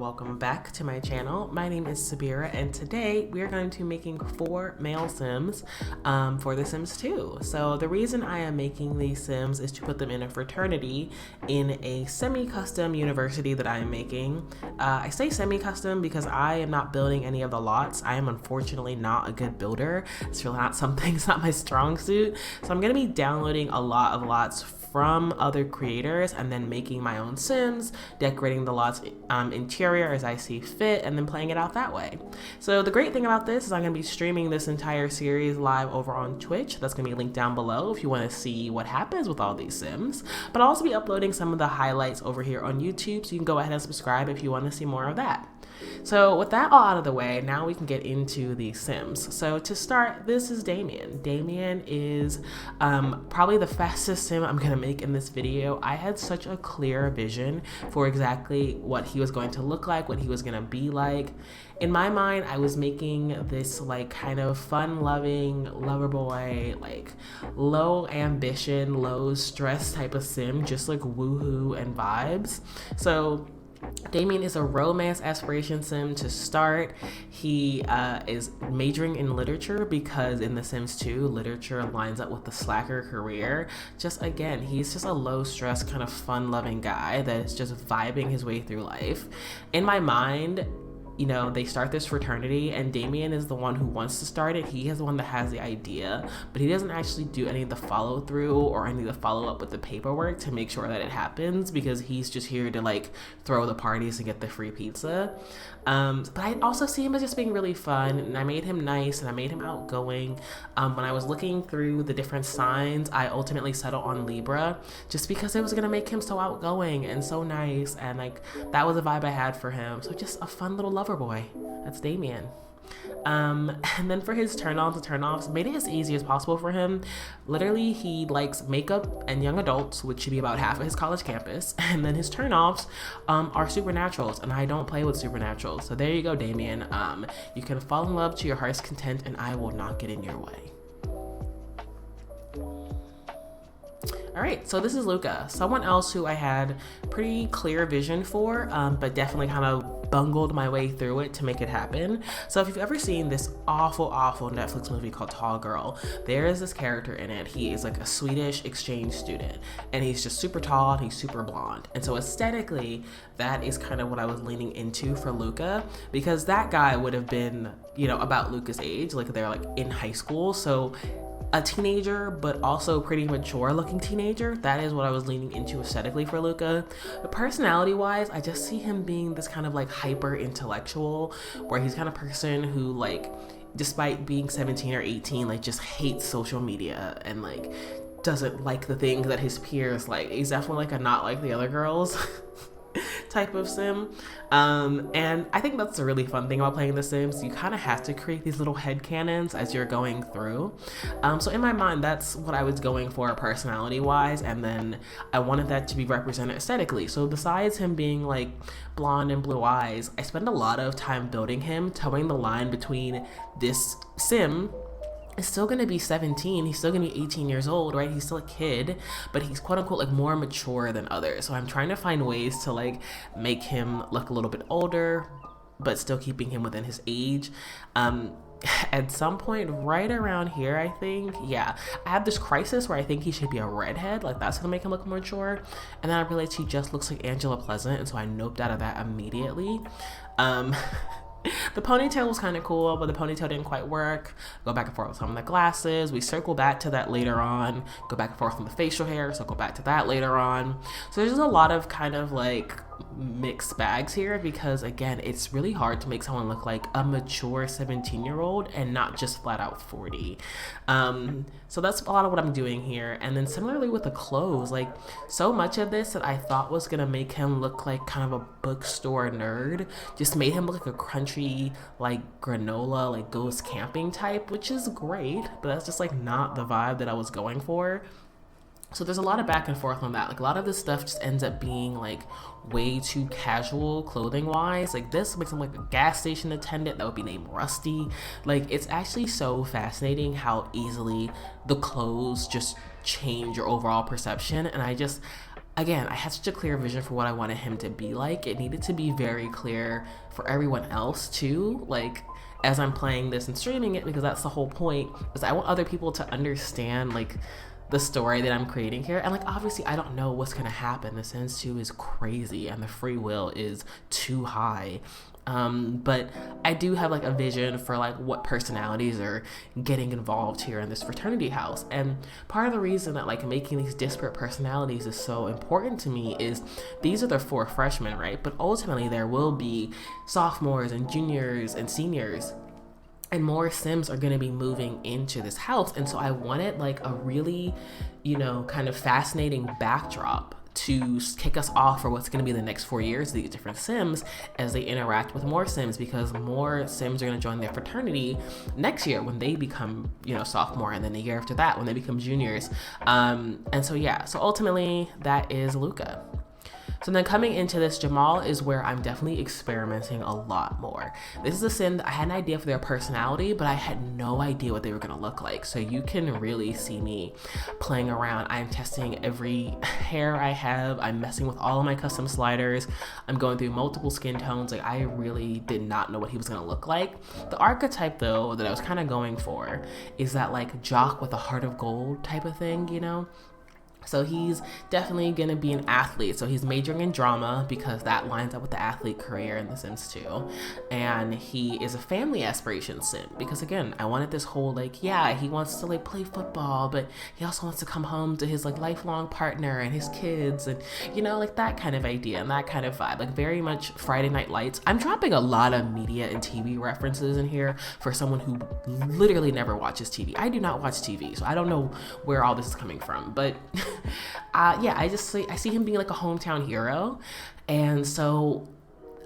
welcome back to my channel. My name is Sabirah, and today we are going to be making 4 male Sims for The Sims 2. So the reason I am making these Sims is to put them in a fraternity in a semi-custom university that I am making. I say semi-custom because I am not building any of the lots. I am unfortunately not a good builder. It's really not something, it's not my strong suit. So I'm going to be downloading a lot of lots from other creators and then making my own Sims, decorating the lots interior as I see fit, and then playing it out that way. So the great thing about this is I'm going to be streaming this entire series live over on Twitch. That's going to be linked down below if you want to see what happens with all these Sims. But I'll also be uploading some of the highlights over here on YouTube, so you can go ahead and subscribe if you want to see more of that. So with that all out of the way, now we can get into the Sims. So to start, this is Damien. Damien is probably the fastest Sim I'm gonna make in this video. I had such a clear vision for exactly what he was going to look like, what he was gonna be like. In my mind, I was making this like kind of fun-loving lover boy, like low ambition, low stress type of Sim, just like woohoo and vibes. So Damien is a romance aspiration Sim to start. He is majoring in literature because in The Sims 2, literature lines up with the slacker career. Just again, he's just a low stress kind of fun loving guy that is just vibing his way through life. In my mind, you know, they start this fraternity and Damien is the one who wants to start it. He is the one that has the idea, but he doesn't actually do any of the follow through or any of the follow up with the paperwork to make sure that it happens, because he's just here to like throw the parties and get the free pizza. But I also see him as just being really fun, and I made him nice and I made him outgoing. When I was looking through the different signs, I ultimately settled on Libra just because it was gonna make him so outgoing and so nice, and like that was a vibe I had for him. So just a fun little lover boy. That's Damien. And then for his turn-ons and turn-offs, made it as easy as possible for him. Literally, he likes makeup and young adults, which should be about half of his college campus. And then his turn-offs are supernaturals, and I don't play with supernaturals. So there you go, Damien. You can fall in love to your heart's content, and I will not get in your way. All right, so this is Luca, someone else who I had pretty clear vision for, but definitely kind of bungled my way through it to make it happen. So if you've ever seen this awful Netflix movie called Tall Girl, there is this character in it. He is like a Swedish exchange student, and he's just super tall and he's super blonde. And so aesthetically, that is kind of what I was leaning into for Luca, because that guy would have been, you know, about Luca's age, like they're like in high school. So a teenager, but also pretty mature looking teenager. That is what I was leaning into aesthetically for Luca. But personality wise, I just see him being this kind of like hyper intellectual, where he's kind of person who like, despite being 17 or 18, like just hates social media and like doesn't like the things that his peers like. He's definitely like a not like the other girls type of Sim. And I think that's a really fun thing about playing The Sims. You kind of have to create these little headcanons as you're going through. So in my mind, that's what I was going for personality wise, and then I wanted that to be represented aesthetically. So besides him being like blonde and blue eyes, I spend a lot of time building him, towing the line between this Sim is still gonna be 17, he's still gonna be 18 years old, right? He's still a kid, but he's quote unquote like more mature than others. So I'm trying to find ways to like make him look a little bit older, but still keeping him within his age. At some point right around here, I think, yeah, I have this crisis where I think he should be a redhead, like that's gonna make him look more mature. And then I realized he just looks like Angela Pleasant, and so I noped out of that immediately. The ponytail was kind of cool, but the ponytail didn't quite work. Go back and forth with some of the glasses. We circle back to that later on. Go back and forth on the facial hair, circle back to that later on. So there's just a lot of kind of like mixed bags here, because again, it's really hard to make someone look like a mature 17-year-old and not just flat out 40. So that's a lot of what I'm doing here. And then similarly with the clothes, like so much of this that I thought was gonna make him look like kind of a bookstore nerd just made him look like a crunchy like granola like ghost camping type, which is great, but that's just like not the vibe that I was going for. So there's a lot of back and forth on that. Like a lot of this stuff just ends up being like way too casual clothing wise. Like this makes him like a gas station attendant that would be named Rusty. Like it's actually so fascinating how easily the clothes just change your overall perception. And again, I had such a clear vision for what I wanted him to be like. It needed to be very clear for everyone else too. Like, as I'm playing this and streaming it, because that's the whole point, is I want other people to understand like the story that I'm creating here. And like, obviously I don't know what's gonna happen. The Sims 2 is crazy and the free will is too high. But I do have like a vision for like what personalities are getting involved here in this fraternity house. And part of the reason that like making these disparate personalities is so important to me is these are the 4 freshmen, right? But ultimately there will be sophomores and juniors and seniors, and more Sims are going to be moving into this house. And so I wanted like a really, kind of fascinating backdrop to kick us off for what's going to be the next 4 years of these different Sims as they interact with more Sims, because more Sims are going to join their fraternity next year when they become, sophomore, and then the year after that when they become juniors. And so, yeah, so ultimately that is Luca. So then coming into this, Jamaal is where I'm definitely experimenting a lot more. This is a Sim that I had an idea for their personality, but I had no idea what they were gonna look like. So you can really see me playing around. I'm testing every hair I have. I'm messing with all of my custom sliders. I'm going through multiple skin tones. Like, I really did not know what he was gonna look like. The archetype though, that I was kind of going for is that like jock with a heart of gold type of thing, So he's definitely going to be an athlete. So he's majoring in drama because that lines up with the athlete career in The Sims 2. And he is a family aspiration Sim because, again, I wanted this whole like, yeah, he wants to like play football, but he also wants to come home to his like lifelong partner and his kids and, like that kind of idea and that kind of vibe. Like very much Friday Night Lights. I'm dropping a lot of media and TV references in here for someone who literally never watches TV. I do not watch TV, so I don't know where all this is coming from, but yeah, I see him being like a hometown hero. And so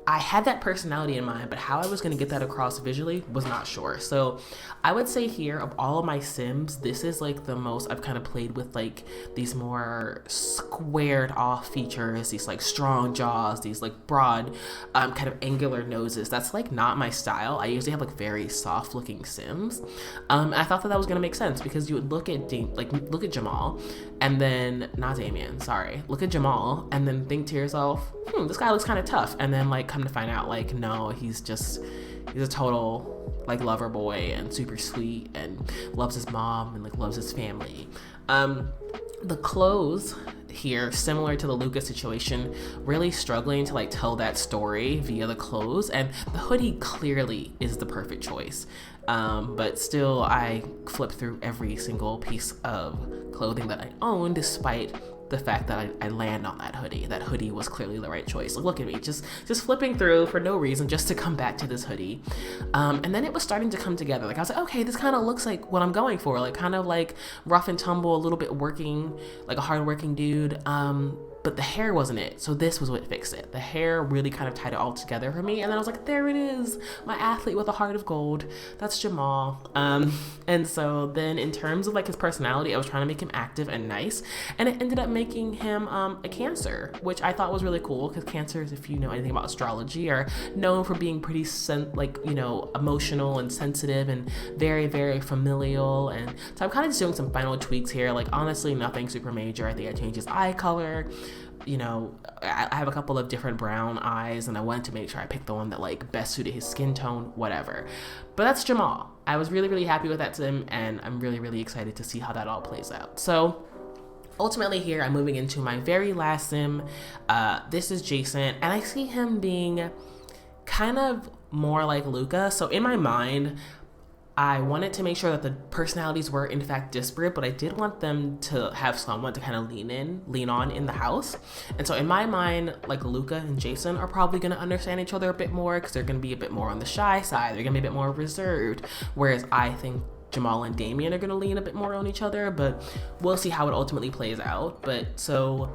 I had that personality in mind, but how I was going to get that across visually was not sure. So I would say here, of all of my Sims, this is like the most I've kind of played with like these more squared off features, these like strong jaws, these like broad kind of angular noses. That's like not my style. I usually have like very soft looking Sims. I thought that was going to make sense because you would look at Jamaal and then, not Damien, sorry. Look at Jamaal and then think to yourself, this guy looks kind of tough. And then like come to find out like, no, he's a total like lover boy and super sweet and loves his mom and like loves his family. The clothes here, similar to the Luca situation, really struggling to like tell that story via the clothes, and the hoodie clearly is the perfect choice. But still I flip through every single piece of clothing that I own despite the fact that I land on that hoodie. That hoodie was clearly the right choice. Like, look at me, just flipping through for no reason, just to come back to this hoodie. And then it was starting to come together. Like I was like, okay, this kind of looks like what I'm going for. Like kind of like rough and tumble, a little bit working, like a hardworking dude. But the hair wasn't it. So this was what fixed it. The hair really kind of tied it all together for me. And then I was like, there it is, my athlete with a heart of gold. That's Jamaal. And so then in terms of like his personality, I was trying to make him active and nice. And it ended up making him a Cancer, which I thought was really cool because Cancers, if you know anything about astrology, are known for being pretty emotional and sensitive and very, very familial. And so I'm kind of just doing some final tweaks here. Like honestly, nothing super major. I think I changed his eye color. I have a couple of different brown eyes and I wanted to make sure I picked the one that like best suited his skin tone, whatever. But that's Jamaal. I was really, really happy with that Sim, and I'm really, really excited to see how that all plays out. So ultimately here, I'm moving into my very last Sim. This is Jason, and I see him being kind of more like Luca. So in my mind, I wanted to make sure that the personalities were in fact disparate, but I did want them to have someone to kind of lean on in the house. And so in my mind, like Luca and Jason are probably going to understand each other a bit more because they're going to be a bit more on the shy side. They're going to be a bit more reserved. Whereas I think Jamaal and Damien are going to lean a bit more on each other, but we'll see how it ultimately plays out. But so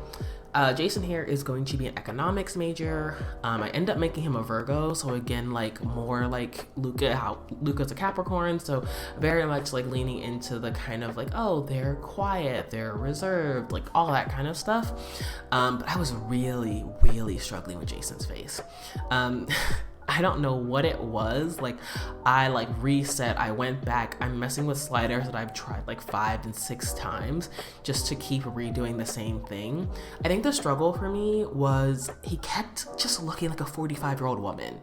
Jason here is going to be an economics major. I end up making him a Virgo, so again, like more like Luca, how Luca's a Capricorn, so very much like leaning into the kind of like, oh, they're quiet, they're reserved, like all that kind of stuff. But I was really, really struggling with Jason's face. I don't know what it was. Like, I like reset, I went back, I'm messing with sliders that I've tried like 5 and 6 times just to keep redoing the same thing. I think the struggle for me was he kept just looking like a 45-year-old woman.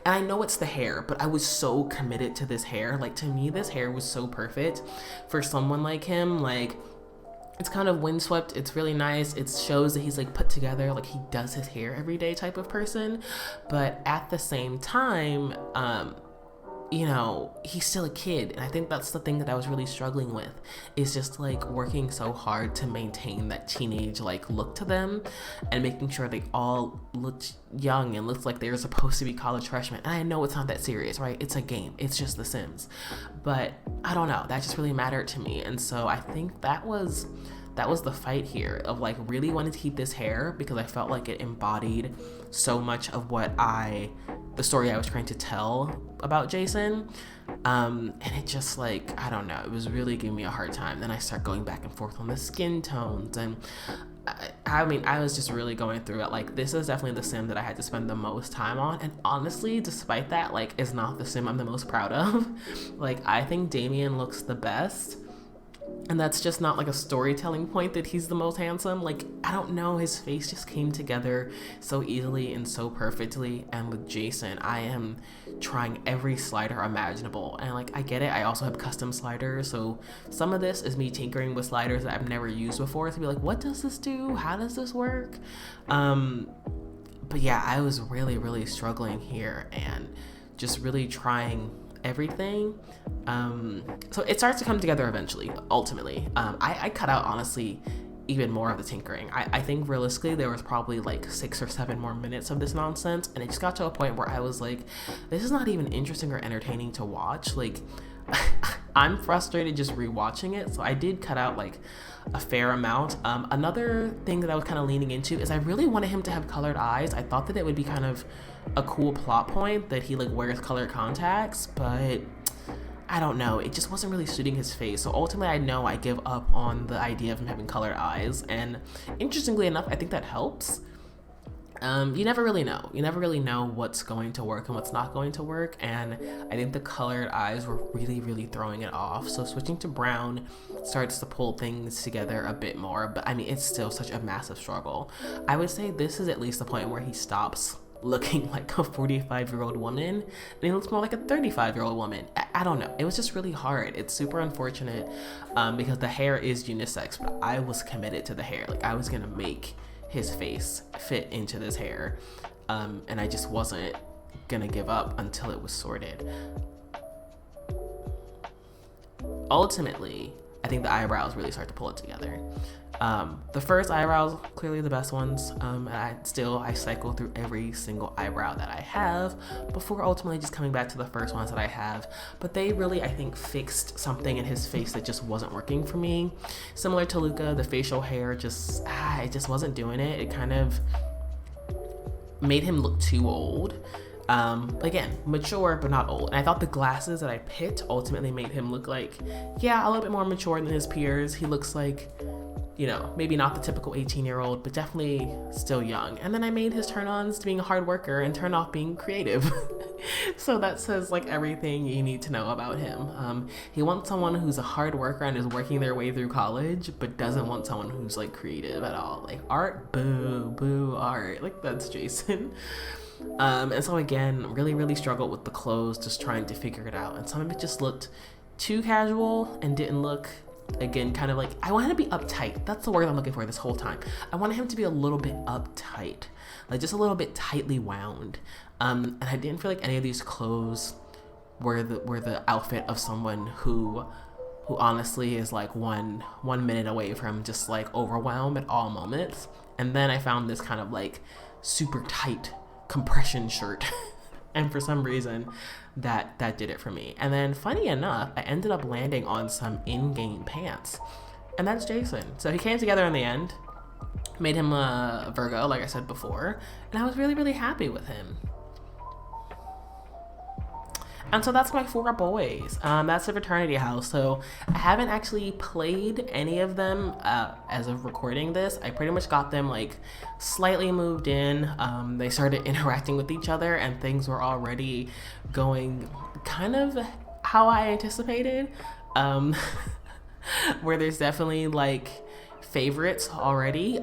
And I know it's the hair, but I was so committed to this hair. Like, to me, this hair was so perfect for someone like him. Like, it's kind of windswept, it's really nice, it shows that he's like put together, like he does his hair every day type of person. But at the same time, you know, he's still a kid, and I think that's the thing that I was really struggling with, is just like working so hard to maintain that teenage like look to them and making sure they all look young and look like they're supposed to be college freshmen. And I know it's not that serious, right? It's a game, it's just The Sims, but I don't know, that just really mattered to me. And so I think that was the fight here, of like really wanting to keep this hair because I felt like it embodied so much of the story I was trying to tell about Jason. And it just like, I don't know, it was really giving me a hard time. Then I start going back and forth on the skin tones, and I mean, I was just really going through it. Like, this is definitely the sim that I had to spend the most time on. And honestly, despite that, like, it's not the sim I'm the most proud of. Like, I think Damien looks the best. And that's just not like a storytelling point that he's the most handsome. Like, I don't know, his face just came together so easily and so perfectly. And with Jason, I am trying every slider imaginable. And like, I get it, I also have custom sliders. So some of this is me tinkering with sliders that I've never used before to be like, what does this do? How does this work? But yeah, I was really, really struggling here and just really trying everything. So it starts to come together eventually, ultimately. I cut out, honestly, even more of the tinkering. I think realistically there was probably like 6 or 7 more minutes of this nonsense, and it just got to a point where I was like, this is not even interesting or entertaining to watch. Like, I'm frustrated just rewatching it, so I did cut out like a fair amount. Another thing that I was kind of leaning into is I really wanted him to have colored eyes. I thought that it would be kind of a cool plot point that he like wears colored contacts, but I don't know, it just wasn't really suiting his face. So ultimately, I know I give up on the idea of him having colored eyes, and interestingly enough, I think that helps. You never really know. You never really know what's going to work and what's not going to work, and I think the colored eyes were really, really throwing it off. So switching to brown starts to pull things together a bit more, but I mean, it's still such a massive struggle. I would say this is at least the point where he stops looking like a 45-year-old woman and he looks more like a 35-year-old woman. I don't know, it was just really hard. It's super unfortunate because the hair is unisex, but I was committed to the hair. Like, I was gonna make his face fit into this hair, and I just wasn't gonna give up until it was sorted. Ultimately, I think the eyebrows really start to pull it together. The first eyebrows, clearly the best ones. I cycle through every single eyebrow that I have before ultimately just coming back to the first ones that I have. But they really, I think, fixed something in his face that just wasn't working for me. Similar to Luca, the facial hair it just wasn't doing it. It kind of made him look too old. Again, mature but not old. And I thought the glasses that I picked ultimately made him look like, yeah, a little bit more mature than his peers. He looks like, you know, maybe not the typical 18-year-old, but definitely still young. And then I made his turn-ons to being a hard worker and turn off being creative. So that says like everything you need to know about him. He wants someone who's a hard worker and is working their way through college, but doesn't want someone who's like creative at all. Like, art, boo art. Like, that's Jason. And so again, really, really struggled with the clothes, just trying to figure it out. And some of it just looked too casual and didn't look, again, kind of like, I wanted to be uptight. That's the word I'm looking for this whole time. I wanted him to be a little bit uptight, like just a little bit tightly wound. And I didn't feel like any of these clothes were the outfit of someone who honestly is like one minute away from just like overwhelm at all moments. And then I found this kind of like super tight compression shirt and for some reason that did it for me. And then funny enough, I ended up landing on some in-game pants, and that's Jason. So he came together in the end, made him a Virgo like I said before, and I was really, really happy with him. And so that's my 4 boys. That's the fraternity house. So I haven't actually played any of them as of recording this. I pretty much got them like slightly moved in. They started interacting with each other, and things were already going kind of how I anticipated. Um, where there's definitely like favorites already.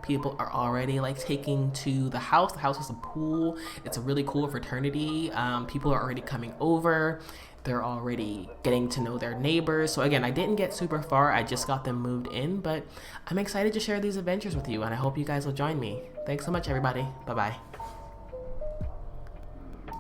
People are already like taking to the house. The house has a pool. It's a really cool fraternity. People are already coming over. They're already getting to know their neighbors. So again, I didn't get super far. I just got them moved in, but I'm excited to share these adventures with you, and I hope you guys will join me. Thanks so much, everybody. Bye-bye.